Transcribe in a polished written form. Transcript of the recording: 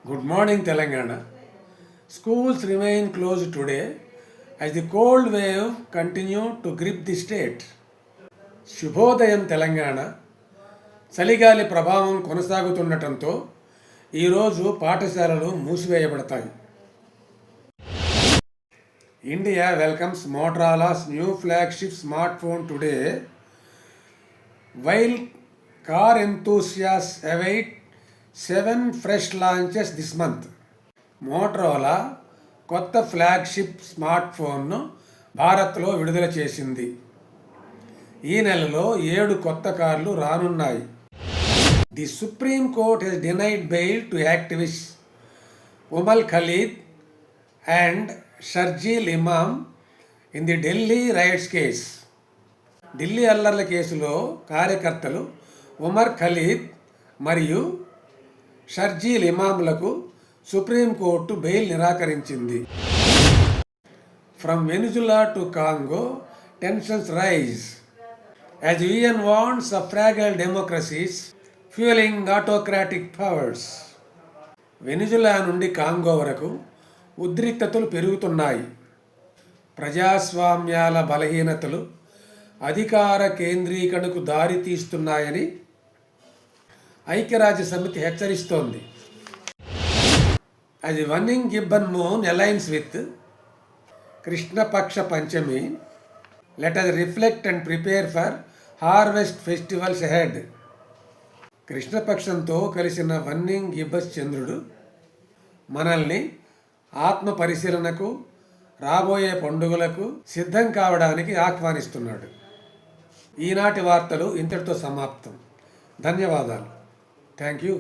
Good morning, Telangana. Schools remain closed today as the cold wave continue to grip the state. శుభోదయం తెలంగాణ. చలిగాలి ప్రభావం కొనసాగుతుండటంతో ఈరోజు పాఠశాలలు మూసివేయబడతాయి. India welcomes Motorola's new flagship smart phone today while car enthusiasts await 7 fresh launches this month. Motorola కొత్త flagship smart ఫోన్ను భారత్లో విడుదల చేసింది. ఈ నెలలో 7 కొత్త కార్లు రానున్నాయి. The supreme court has denied bail to activist Umar Khalid and Sharjeel Imam in the Delhi riots case. Delhi అల్లర్ల కేసులో కార్యకర్తలు ఉమర్ ఖలీద్ మరియు షర్జీల్ ఇమామ్లకు సుప్రీంకోర్టు బెయిల్ నిరాకరించింది. From Venezuela to Congo tensions rise as UN wants a fragile democracies fueling autocratic powers. Venezuela నుండి Congo వరకు ఉద్రిక్తతలు పెరుగుతున్నాయి. ప్రజాస్వామ్యాల బలహీనతలు అధికార కేంద్రీకరణకు దారి తీస్తున్నాయని ఐక్యరాజ్య సమితి హెచ్చరిస్తోంది. అది వన్నింగ్ గిబ్బన్ moon aligns with Krishnapaksha Panchami. Let us reflect and prepare for harvest festivals ahead. కృష్ణపక్షంతో కలిసిన వన్నింగ్ గిబ్బస్ చంద్రుడు మనల్ని ఆత్మ పరిశీలనకు, రాబోయే పండుగలకు సిద్ధం కావడానికి ఆహ్వానిస్తున్నాడు. ఈనాటి వార్తలు ఇంతటితో సమాప్తం. ధన్యవాదాలు. Thank you.